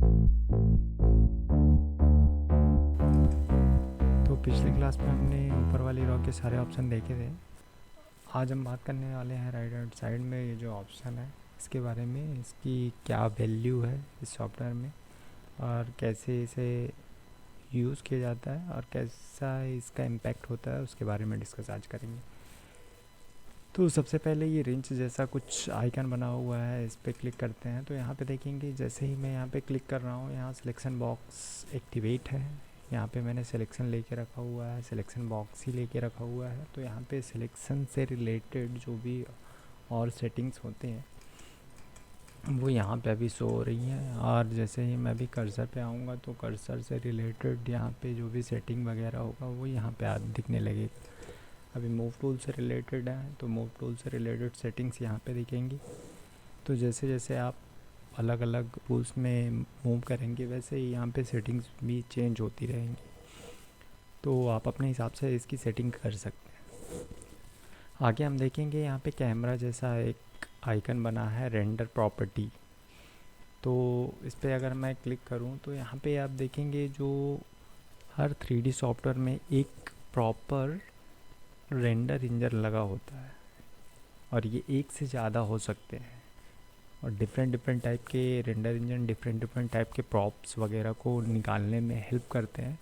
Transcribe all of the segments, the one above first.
तो पिछली क्लास में हमने ऊपर वाली रॉ के सारे ऑप्शन देखे थे। आज हम बात करने वाले हैं राइट हैंड साइड में ये जो ऑप्शन है इसके बारे में, इसकी क्या वैल्यू है इस सॉफ्टवेयर में और कैसे इसे यूज़ किया जाता है और कैसा इसका इम्पैक्ट होता है उसके बारे में डिस्कस आज करेंगे। तो सबसे पहले ये रिंच जैसा कुछ आइकन बना हुआ है, इस पर क्लिक करते हैं तो यहाँ पे देखेंगे जैसे ही मैं यहाँ पे क्लिक कर रहा हूँ यहाँ सिलेक्शन बॉक्स एक्टिवेट है। यहाँ पे मैंने सिलेक्शन लेके रखा हुआ है, सिलेक्शन बॉक्स ही लेके रखा हुआ है। तो यहाँ पे सिलेक्शन से रिलेटेड जो भी और सेटिंग्स होते हैं वो यहाँ पे अभी शो हो रही हैं। और जैसे ही मैं अभी कर्सर पे आऊँगा तो कर्सर से रिलेटेड यहाँ पे जो भी सेटिंग वगैरह होगा वो यहाँ पे दिखने लगेगा। अभी मूव टूल से रिलेटेड है तो मूव टूल से रिलेटेड सेटिंग्स यहाँ पे दिखेंगी। तो जैसे जैसे आप अलग अलग टूल्स में मूव करेंगे वैसे ही यहाँ पे सेटिंग्स भी चेंज होती रहेंगी, तो आप अपने हिसाब से इसकी सेटिंग कर सकते हैं। आगे हम देखेंगे यहाँ पे कैमरा जैसा एक आइकन बना है, रेंडर प्रॉपर्टी। तो इस पर अगर मैं क्लिक करूँ तो यहाँ पे आप देखेंगे जो हर 3D सॉफ्टवेयर में एक प्रॉपर रेंडर इंजन लगा होता है और ये एक से ज़्यादा हो सकते हैं और डिफरेंट डिफरेंट टाइप के render engine different different type के प्रॉप्स वगैरह को निकालने में हेल्प करते हैं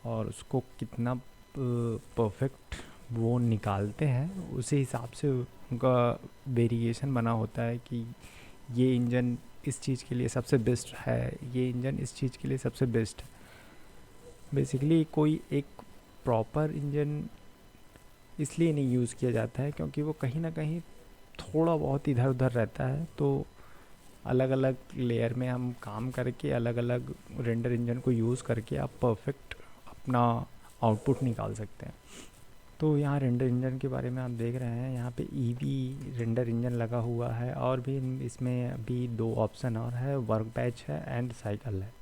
और उसको कितना परफेक्ट वो निकालते हैं उसी हिसाब से उनका वेरिएशन बना होता है कि ये इंजन इस चीज़ के लिए सबसे बेस्ट है, ये इंजन इस चीज़ के लिए सबसे बेस्ट है। बेसिकली कोई एक प्रॉपर इंजन इसलिए नहीं यूज़ किया जाता है क्योंकि वो कहीं ना कहीं थोड़ा बहुत इधर उधर रहता है। तो अलग अलग लेयर में हम काम करके अलग अलग रेंडर इंजन को यूज़ करके आप परफेक्ट अपना आउटपुट निकाल सकते हैं। तो यहाँ रेंडर इंजन के बारे में आप देख रहे हैं, यहाँ पे ईवी रेंडर इंजन लगा हुआ है और भी इसमें अभी 2 ऑप्शन और है, वर्क बेंच है एंड साइकिल है।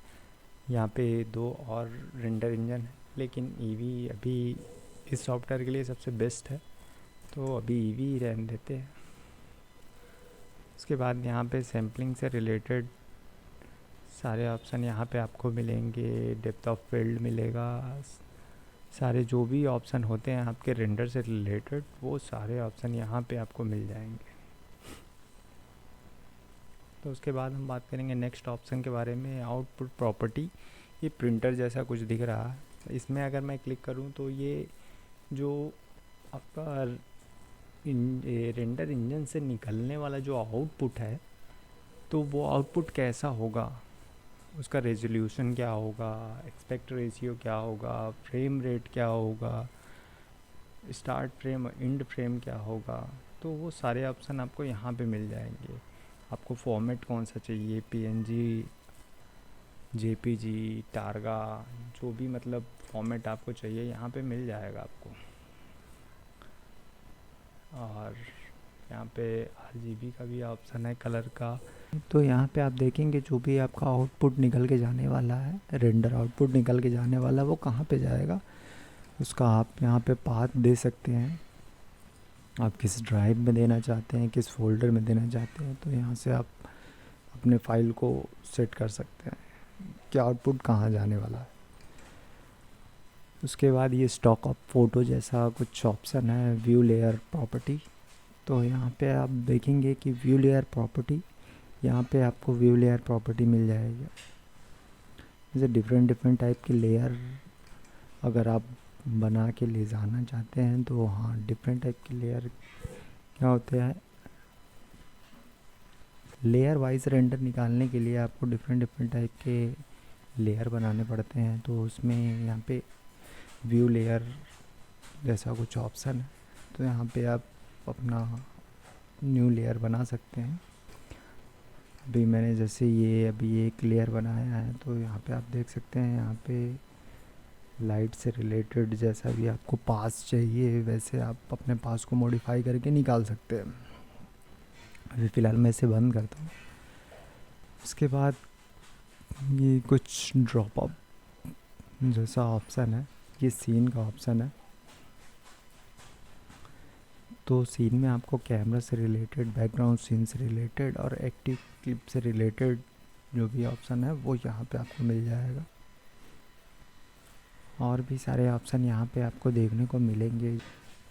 यहाँ पे 2 और रेंडर इंजन है लेकिन ईवी अभी इस सॉफ्टवेयर के लिए सबसे बेस्ट है तो अभी ईवी ही रहने देते हैं। उसके बाद यहाँ पे सैम्पलिंग से रिलेटेड सारे ऑप्शन यहाँ पे आपको मिलेंगे, डेप्थ ऑफ फील्ड मिलेगा, सारे जो भी ऑप्शन होते हैं आपके रेंडर से रिलेटेड वो सारे ऑप्शन यहाँ पे आपको मिल जाएंगे। तो उसके बाद हम बात करेंगे नेक्स्ट ऑप्शन के बारे में, आउटपुट प्रॉपर्टी। ये प्रिंटर जैसा कुछ दिख रहा है, इसमें अगर मैं क्लिक करूँ तो ये जो आपका रेंडर इंजन से निकलने वाला जो आउटपुट है तो वो आउटपुट कैसा होगा, उसका रेजोल्यूशन क्या होगा, एक्सपेक्ट रेशियो क्या होगा, फ्रेम रेट क्या होगा, स्टार्ट फ्रेम एंड फ्रेम क्या होगा, तो वो सारे ऑप्शन आपको यहाँ पे मिल जाएंगे। आपको फॉर्मेट कौन सा चाहिए, पीएनजी, जेपीजी, टारगा, जो भी मतलब फॉर्मेट आपको चाहिए यहाँ पे मिल जाएगा आपको। और यहाँ पे आरजीबी का भी ऑप्शन है, कलर का। तो यहाँ पे आप देखेंगे जो भी आपका आउटपुट निकल के जाने वाला है, रेंडर आउटपुट निकल के जाने वाला है, वो कहाँ पे जाएगा उसका आप यहाँ पे पाथ दे सकते हैं। आप किस ड्राइव में देना चाहते हैं, किस फोल्डर में देना चाहते हैं, तो यहाँ से आप अपने फाइल को सेट कर सकते हैं कि आउटपुट कहाँ जाने वाला है। उसके बाद ये स्टॉक ऑफ फ़ोटो जैसा कुछ ऑप्शन है, व्यू लेयर प्रॉपर्टी। तो यहाँ पे आप देखेंगे कि व्यू लेयर प्रॉपर्टी, यहाँ पे आपको व्यू लेयर प्रॉपर्टी मिल जाएगी। जैसे डिफरेंट डिफरेंट टाइप के लेयर अगर आप बना के ले जाना चाहते हैं तो हाँ, डिफरेंट टाइप के लेयर क्या होते हैं, लेयर वाइज रेंडर निकालने के लिए आपको डिफरेंट डिफरेंट टाइप के लेयर बनाने पड़ते हैं। तो उसमें यहाँ पे व्यू लेयर जैसा कुछ ऑप्शन है, तो यहाँ पे आप अपना न्यू लेयर बना सकते हैं। अभी मैंने जैसे ये अभी एक लेयर बनाया है तो यहाँ पे आप देख सकते हैं, यहाँ पे लाइट से रिलेटेड जैसा भी आपको पास चाहिए वैसे आप अपने पास को मॉडिफाई करके निकाल सकते हैं। अभी फ़िलहाल मैं इसे बंद करता हूँ। उसके बाद ये कुछ ड्रॉप अप जैसा ऑप्शन है, ये सीन का ऑप्शन है। तो सीन में आपको कैमरा से रिलेटेड, बैकग्राउंड सीन से रिलेटेड और एक्टिव क्लिप से रिलेटेड जो भी ऑप्शन है वो यहाँ पे आपको मिल जाएगा। और भी सारे ऑप्शन यहाँ पे आपको देखने को मिलेंगे,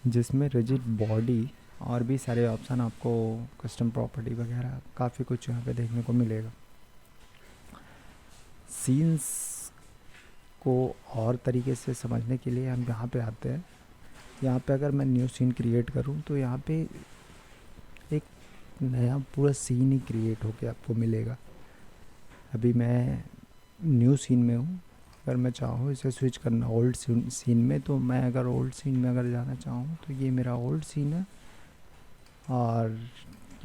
जिसमें रिजिड बॉडी और भी सारे ऑप्शन आपको, कस्टम प्रॉपर्टी वगैरह काफ़ी कुछ यहाँ पे देखने को मिलेगा। सीन्स को और तरीके से समझने के लिए हम यहाँ पे आते हैं। यहाँ पे अगर मैं न्यू सीन क्रिएट करूँ तो यहाँ पे एक नया पूरा सीन ही क्रिएट होके आपको मिलेगा। अभी मैं न्यू सीन में हूँ, अगर मैं चाहूँ इसे स्विच करना ओल्ड सीन में, तो मैं अगर ओल्ड सीन में अगर जाना चाहूँ तो ये मेरा ओल्ड सीन है और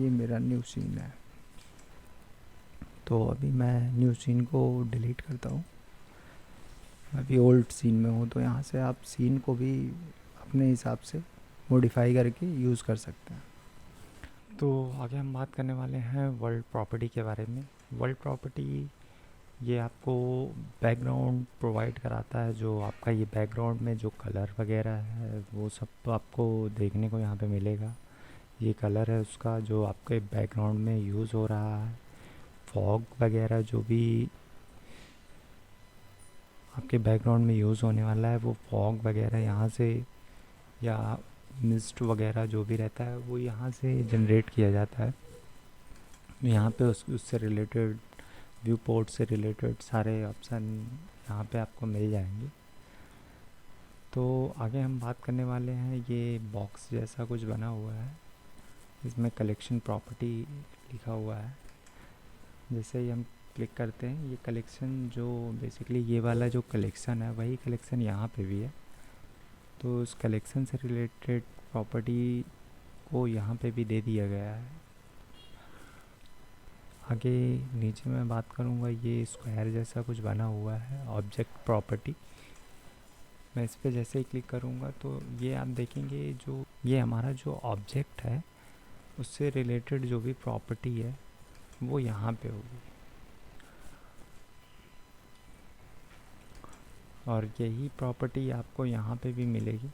ये मेरा न्यू सीन है। तो अभी मैं न्यू सीन को डिलीट करता हूँ, अभी ओल्ड सीन में हूँ। तो यहाँ से आप सीन को भी अपने हिसाब से मॉडिफाई करके यूज़ कर सकते हैं। तो आगे हम बात करने वाले हैं वर्ल्ड प्रॉपर्टी के बारे में। वर्ल्ड प्रॉपर्टी ये आपको बैकग्राउंड प्रोवाइड कराता है, जो आपका ये बैकग्राउंड में जो कलर वगैरह है वो सब आपको देखने को यहाँ पे मिलेगा। ये कलर है उसका जो आपके बैकग्राउंड में यूज़ हो रहा है। फॉग वगैरह जो भी आपके बैकग्राउंड में यूज़ होने वाला है वो फॉग वगैरह यहाँ से, या मिस्ट वगैरह जो भी रहता है वो यहाँ से जनरेट किया जाता है। यहाँ पे उससे रिलेटेड, व्यू पोर्ट से रिलेटेड सारे ऑप्शन यहाँ पे आपको मिल जाएंगे। तो आगे हम बात करने वाले हैं, ये बॉक्स जैसा कुछ बना हुआ है, इसमें कलेक्शन प्रॉपर्टी लिखा हुआ है। जैसे ही हम क्लिक करते हैं, ये कलेक्शन जो बेसिकली ये वाला जो कलेक्शन है वही कलेक्शन यहाँ पे भी है। तो उस कलेक्शन से रिलेटेड प्रॉपर्टी को यहाँ पे भी दे दिया गया है। आगे नीचे मैं बात करूँगा, ये स्क्वायर जैसा कुछ बना हुआ है ऑब्जेक्ट प्रॉपर्टी। मैं इस पर जैसे ही क्लिक करूँगा तो ये आप देखेंगे जो ये हमारा जो ऑब्जेक्ट है उससे रिलेटेड जो भी प्रॉपर्टी है वो यहाँ पे होगी, और यही प्रॉपर्टी आपको यहाँ पे भी मिलेगी।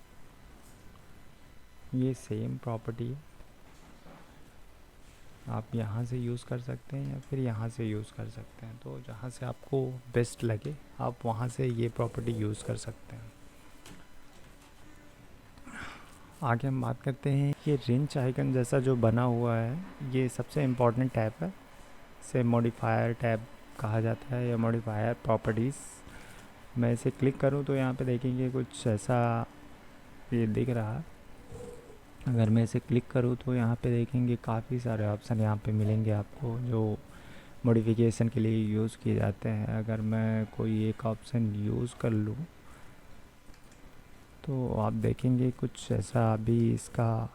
ये सेम प्रॉपर्टी है, आप यहाँ से यूज़ कर सकते हैं या फिर यहाँ से यूज़ कर सकते हैं। तो जहाँ से आपको बेस्ट लगे आप वहाँ से ये प्रॉपर्टी यूज़ कर सकते हैं। आगे हम बात करते हैं, ये रिंच आइकन जैसा जो बना हुआ है ये सबसे इम्पॉर्टेंट टैब है। इसे मॉडिफायर टैब कहा जाता है या मॉडिफायर प्रॉपर्टीज़। मैं इसे क्लिक करूँ तो यहाँ पे देखेंगे कुछ ऐसा ये दिख रहा है। अगर मैं इसे क्लिक करूँ तो यहाँ पे देखेंगे काफ़ी सारे ऑप्शन यहाँ पे मिलेंगे आपको, जो मॉडिफिकेशन के लिए यूज़ किए जाते हैं। अगर मैं कोई एक ऑप्शन यूज़ कर लूँ तो आप देखेंगे कुछ ऐसा अभी इसका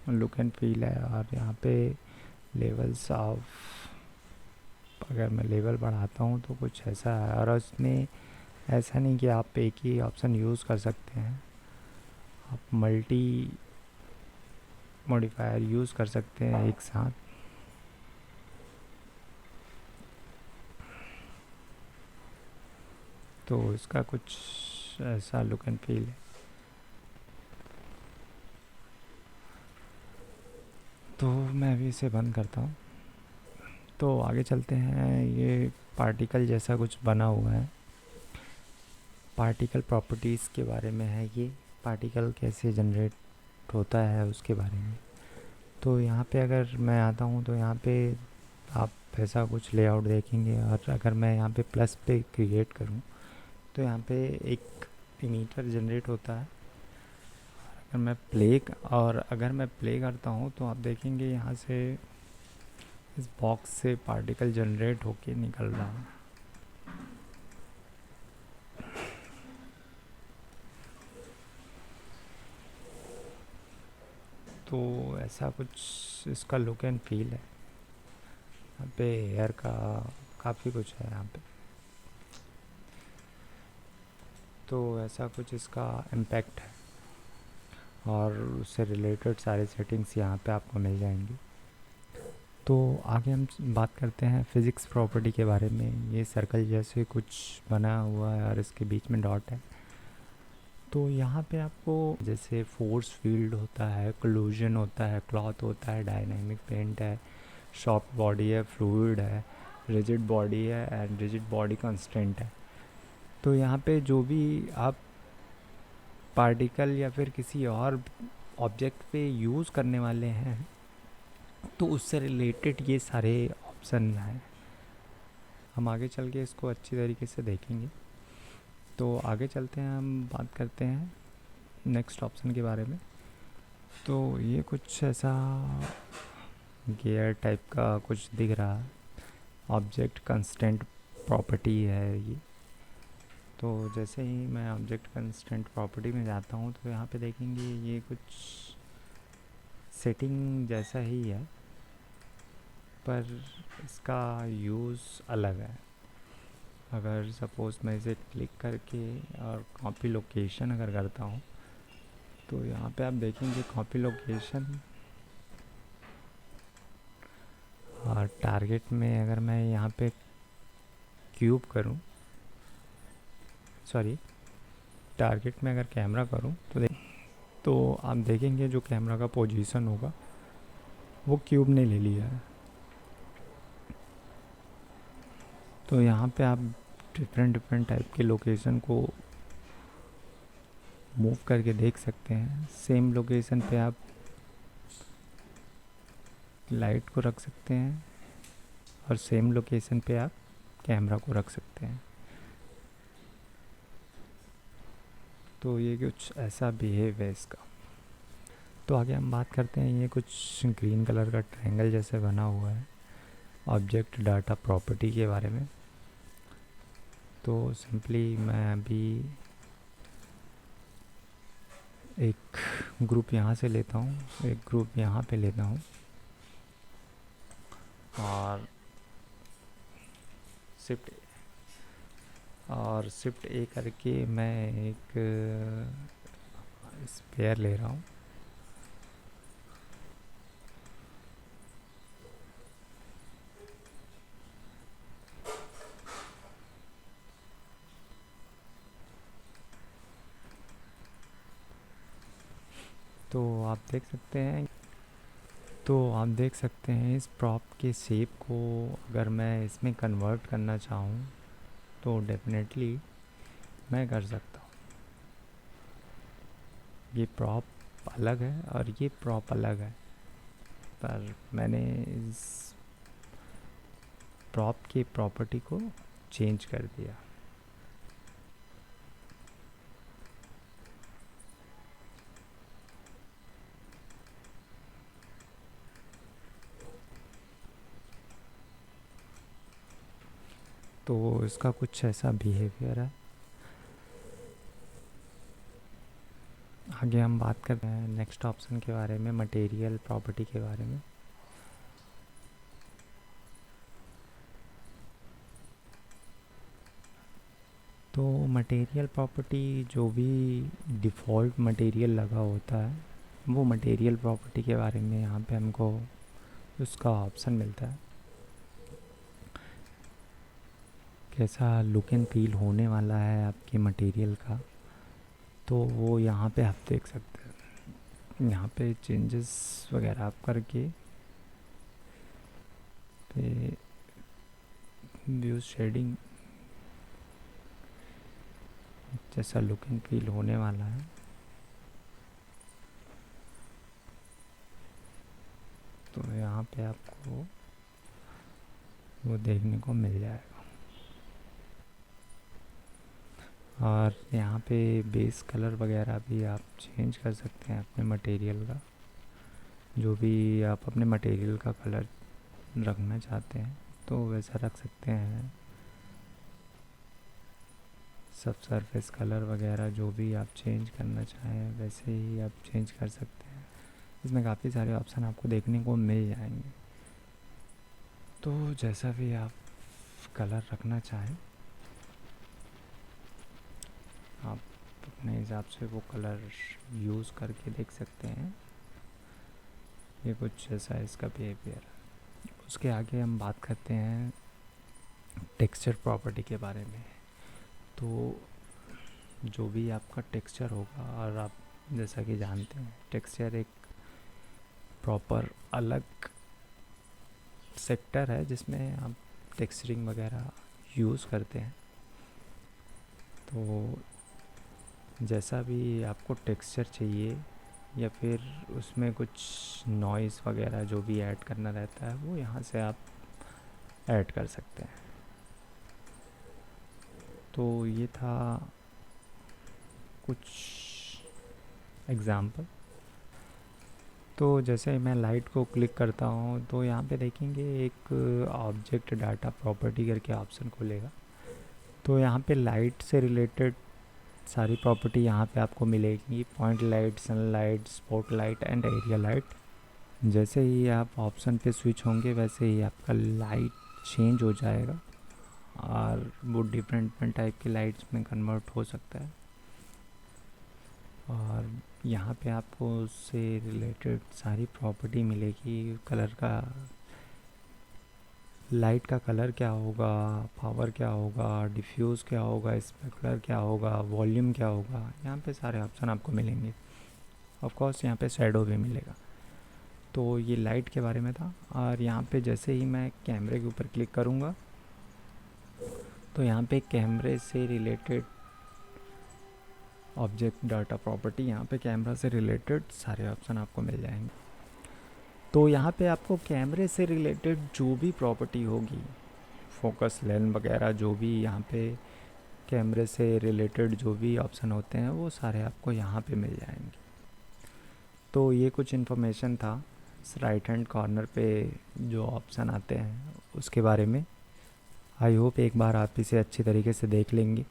लुक एंड फील है। और यहाँ पे लेवल्स ऑफ, अगर मैं लेवल बढ़ाता हूँ तो कुछ ऐसा है। और उसमें ऐसा नहीं कि आप एक ही ऑप्शन यूज़ कर सकते हैं, आप मल्टी मॉडिफायर यूज़ कर सकते हैं एक साथ। तो इसका कुछ ऐसा लुक एंड फील है। तो मैं अभी इसे बंद करता हूँ। तो आगे चलते हैं, ये पार्टिकल जैसा कुछ बना हुआ है, पार्टिकल प्रॉपर्टीज़ के बारे में है। ये पार्टिकल कैसे जनरेट होता है उसके बारे में। तो यहाँ पे अगर मैं आता हूँ तो यहाँ पे आप ऐसा कुछ लेआउट देखेंगे। और अगर मैं यहाँ पे प्लस पे क्रिएट करूँ तो यहाँ पे एक इमीटर जनरेट होता है। अगर मैं प्ले करता हूँ तो आप देखेंगे यहाँ से इस बॉक्स से पार्टिकल जनरेट होके निकल रहा है। तो ऐसा कुछ इसका लुक एंड फील है। यहाँ पे एयर का काफ़ी कुछ है यहाँ पे। तो ऐसा कुछ इसका इम्पैक्ट है, और उससे रिलेटेड सारे सेटिंग्स यहाँ पे आपको मिल जाएंगी। तो आगे हम बात करते हैं फिज़िक्स प्रॉपर्टी के बारे में। ये सर्कल जैसे कुछ बना हुआ है और इसके बीच में डॉट है। तो यहाँ पे आपको जैसे फोर्स फील्ड होता है, कोल्यूशन होता है, क्लॉथ होता है, डायनामिक पेंट है, सॉफ्ट बॉडी है, फ्लूइड है, रिजिड बॉडी है एंड रिजिड बॉडी कांस्टेंट है। तो यहाँ पे जो भी आप पार्टिकल या फिर किसी और ऑब्जेक्ट पे यूज़ करने वाले हैं तो उससे रिलेटेड ये सारे ऑप्शन हैं। हम आगे चल के इसको अच्छी तरीके से देखेंगे। तो आगे चलते हैं, हम बात करते हैं नेक्स्ट ऑप्शन के बारे में। तो ये कुछ ऐसा गियर टाइप का कुछ दिख रहा है, ऑब्जेक्ट कंस्टेंट प्रॉपर्टी है ये। तो जैसे ही मैं ऑब्जेक्ट कंस्टेंट प्रॉपर्टी में जाता हूँ तो यहाँ पे देखेंगे ये कुछ सेटिंग जैसा ही है, पर इसका यूज़ अलग है। अगर सपोज़ मैं इसे क्लिक करके और कॉपी लोकेशन अगर करता हूँ तो यहाँ पे आप देखेंगे कॉपी लोकेशन और टारगेट में अगर मैं यहाँ पे क्यूब करूँ, सॉरी टारगेट में अगर कैमरा करूँ तो आप देखेंगे जो कैमरा का पोजीशन होगा वो क्यूब ने ले लिया है। तो यहाँ पे आप डिफरेंट टाइप के लोकेशन को मूव करके देख सकते हैं। सेम लोकेशन पे आप लाइट को रख सकते हैं और सेम लोकेशन पे आप कैमरा को रख सकते हैं। तो ये कुछ ऐसा बिहेव है इसका। तो आगे हम बात करते हैं, ये कुछ ग्रीन कलर का ट्रायंगल जैसे बना हुआ है ऑब्जेक्ट डाटा प्रॉपर्टी के बारे में। तो सिंपली मैं अभी एक ग्रुप यहाँ से लेता हूँ, एक ग्रुप यहाँ पे लेता हूँ और शिफ्ट ए करके मैं एक स्पेयर ले रहा हूँ। तो आप देख सकते हैं इस प्रॉप के शेप को अगर मैं इसमें कन्वर्ट करना चाहूँ तो डेफिनेटली मैं कर सकता हूँ। ये प्रॉप अलग है और ये प्रॉप अलग है, पर मैंने इस प्रॉप की प्रॉपर्टी को चेंज कर दिया। तो इसका कुछ ऐसा बिहेवियर है। आगे हम बात करते हैं नेक्स्ट ऑप्शन के बारे में, मटेरियल प्रॉपर्टी के बारे में। तो मटेरियल प्रॉपर्टी जो भी डिफ़ॉल्ट मटेरियल लगा होता है वो मटेरियल प्रॉपर्टी के बारे में यहाँ पे हमको उसका ऑप्शन मिलता है, कैसा लुक एंड फील होने वाला है आपके मटेरियल का। तो वो यहाँ पे आप देख सकते हैं। यहाँ पे चेंजेस वगैरह आप करके पे व्यू शेडिंग जैसा लुक एंड फील होने वाला है। तो यहाँ पे आपको वो देखने को मिल जाएगा। और यहाँ पे बेस कलर वगैरह भी आप चेंज कर सकते हैं अपने मटेरियल का, जो भी आप अपने मटेरियल का कलर रखना चाहते हैं तो वैसा रख सकते हैं। सब सरफेस कलर वगैरह जो भी आप चेंज करना चाहें वैसे ही आप चेंज कर सकते हैं। इसमें काफ़ी सारे ऑप्शन आपको देखने को मिल जाएंगे। तो जैसा भी आप कलर रखना चाहें आप अपने हिसाब से वो कलर यूज़ करके देख सकते हैं। ये कुछ ऐसा इसका बिहेवियर है। उसके आगे हम बात करते हैं टेक्सचर प्रॉपर्टी के बारे में। तो जो भी आपका टेक्सचर होगा, और आप जैसा कि जानते हैं टेक्सचर एक प्रॉपर अलग सेक्टर है जिसमें आप टेक्सचरिंग वगैरह यूज़ करते हैं। तो जैसा भी आपको टेक्सचर चाहिए या फिर उसमें कुछ नॉइज़ वगैरह जो भी ऐड करना रहता है वो यहाँ से आप ऐड कर सकते हैं। तो ये था कुछ एग्ज़ाम्पल। तो जैसे मैं लाइट को क्लिक करता हूँ तो यहाँ पे देखेंगे एक ऑब्जेक्ट डाटा प्रॉपर्टी करके ऑप्शन खुलेगा। तो यहाँ पे लाइट से रिलेटेड सारी प्रॉपर्टी यहाँ पे आपको मिलेगी, point light, sunlight, spot light and area light. जैसे ही आप ऑप्शन पे स्विच होंगे वैसे ही आपका लाइट चेंज हो जाएगा और वो डिफरेंट डिफरेंट टाइप के लाइट्स में कन्वर्ट हो सकता है। और यहाँ पे आपको उससे रिलेटेड सारी प्रॉपर्टी मिलेगी, कलर का, लाइट का कलर क्या होगा, पावर क्या होगा, डिफ्यूज़ क्या होगा, स्पेकुलर क्या होगा, वॉल्यूम क्या होगा, यहाँ पे सारे ऑप्शन आपको मिलेंगे। ऑफ कोर्स यहाँ पे शैडो भी मिलेगा। तो ये लाइट के बारे में था। और यहाँ पे जैसे ही मैं कैमरे के ऊपर क्लिक करूँगा तो यहाँ पे कैमरे से रिलेटेड ऑब्जेक्ट डाटा प्रॉपर्टी, यहाँ पे कैमरा से रिलेटेड सारे ऑप्शन आपको मिल जाएंगे। तो यहाँ पे आपको कैमरे से रिलेटेड जो भी प्रॉपर्टी होगी, फोकस लेंस वगैरह, जो भी यहाँ पे कैमरे से रिलेटेड जो भी ऑप्शन होते हैं वो सारे आपको यहाँ पे मिल जाएंगे। तो ये कुछ इन्फॉर्मेशन था राइट हैंड कॉर्नर पे जो ऑप्शन आते हैं उसके बारे में। आई होप एक बार आप इसे अच्छी तरीके से देख लेंगे।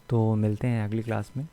तो मिलते हैं अगली क्लास में।